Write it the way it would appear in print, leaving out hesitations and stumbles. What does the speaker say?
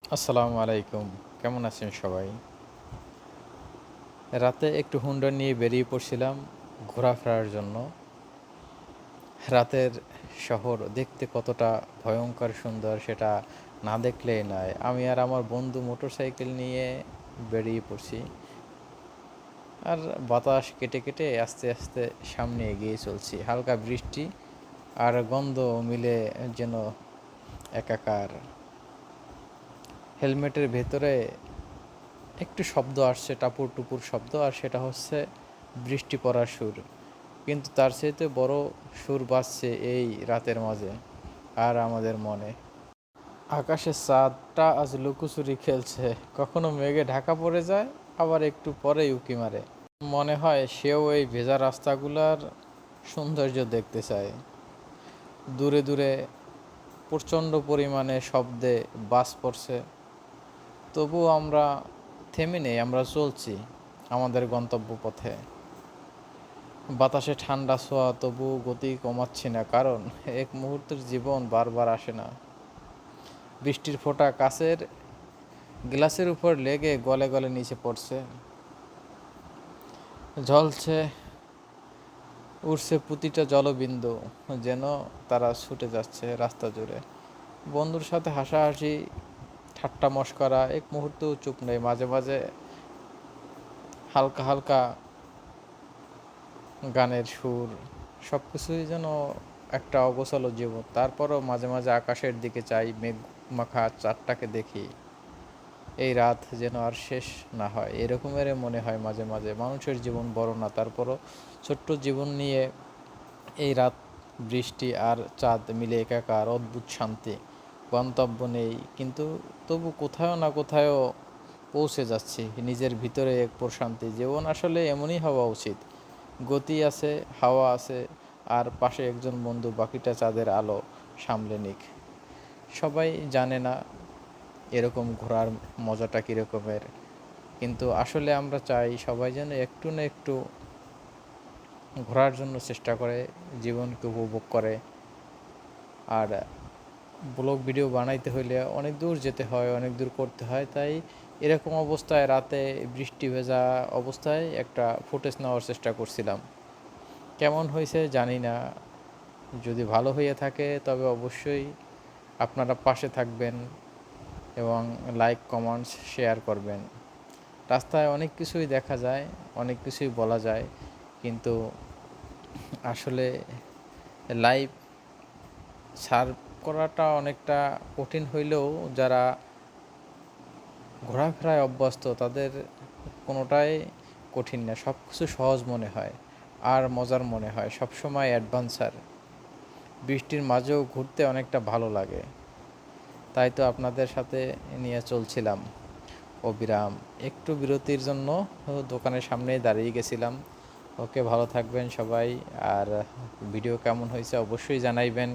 আসসালামু আলাইকুম। কেমন আছেন সবাই? রাতে একটু হুন্ডা নিয়ে বেরিয়ে পড়ছিলাম ঘোরাফেরার জন্য। রাতের শহর দেখতে কতটা ভয়ংকর সুন্দর সেটা না দেখলেই নয়। আমি আর আমার বন্ধু মোটরসাইকেল নিয়ে বেরিয়ে পড়ছি। আর বাতাস কেটে কেটে আস্তে আস্তে সামনে এগিয়ে চলছি। হালকা বৃষ্টি আর গন্ধ মিলে যেন একাকার। হেলমেটের ভেতরে একটু শব্দ আসছে, টাপুর টুপুর শব্দ, আর সেটা হচ্ছে বৃষ্টি পড়ার সুর। কিন্তু তার চাইতে বড় সুর বাজছে এই রাতের মাঝে আর আমাদের মনে। আকাশের চাঁদটা আজ লুকোচুরি খেলছে, কখনো মেঘে ঢাকা পড়ে যায়, আবার একটু পরেই উঁকি মারে। মনে হয় সেও এই ভেজা রাস্তাগুলার সৌন্দর্য দেখতে চায়। দূরে দূরে প্রচণ্ড পরিমাণে শব্দে বাস পড়ছে, তবুও আমরা থেমে নেই, আমরা চলছি আমাদের গন্তব্য পথে। বাতাসে ঠান্ডা ছোঁয়া, তবু গতি কমাচ্ছি না, কারণ এক মুহূর্তের জীবন বারবার আসে না। বৃষ্টির ফোঁটা কাচের গ্লাসের উপর লেগে গলে গলে নিচে পড়ছে, ঝলছে, উড়ছে প্রতিটা জলবিন্দু, যেন তারা ছুটে যাচ্ছে রাস্তা জুড়ে। বন্ধুর সাথে হাসাহাসি, ঠাট্টা মশকরা, এক মুহূর্তেও চুপ নেই। মাঝে মাঝে হালকা হালকা গানের সুর, সব কিছুই যেন একটা অগোছালো জীবন। তারপরও মাঝে মাঝে আকাশের দিকে চাই, মেঘ মাখা চাঁদটাকে দেখি। এই রাত যেন আর শেষ না হয়, এরকমের মনে হয় মাঝে মাঝে। মানুষের জীবন বড় না, তারপরও ছোট্ট জীবন নিয়ে এই রাত, বৃষ্টি আর চাঁদ মিলে একাকার অদ্ভুত শান্তি। গন্তব্য নেই, কিন্তু তবু কোথাও না কোথাও পৌঁছে যাচ্ছি। নিজের ভিতরে এক প্রশান্তি। জীবন আসলে এমনই হওয়া উচিত। গতি আছে, হাওয়া আছে, আর পাশে একজন বন্ধু বাকিটা চাঁদের আলো সামলে নিক। সবাই জানে না এরকম ঘোরার মজাটা কীরকমের, কিন্তু আসলে আমরা চাই সবাই যেন একটু না একটু ঘোরার জন্য চেষ্টা করে, জীবনকে উপভোগ করে। আর ব্লগ ভিডিও বানাইতে হইলে অনেক দূর যেতে হয়, অনেক দূর করতে হয়, তাই এরকম অবস্থায় রাতে বৃষ্টি ভেজা অবস্থায় একটা ফুটেজ নেওয়ার চেষ্টা করছিলাম। কেমন হয়েছে জানি না। যদি ভালো হয়ে থাকে তবে অবশ্যই আপনারা পাশে থাকবেন এবং লাইক, কমেন্টস, শেয়ার করবেন। রাস্তায় অনেক কিছুই দেখা যায়, অনেক কিছুই বলা যায়, কিন্তু আসলে লাইভ সার্ভ করাটা অনেকটা কঠিন হইলেও যারা ঘোরাফেরায় অভ্যস্ত তাদের কোনোটাই কঠিন না, সব কিছু সহজ মনে হয় আর মজার মনে হয়, সবসময় অ্যাডভেঞ্চার। বৃষ্টির মাঝেও ঘুরতে অনেকটা ভালো লাগে, তাই তো আপনাদের সাথে নিয়ে চলছিলাম অবিরাম। একটু বিরতির জন্য দোকানের সামনেই দাঁড়িয়ে গেছিলাম। ওকে, ভালো থাকবেন সবাই। আর ভিডিও কেমন হয়েছে অবশ্যই জানাইবেন।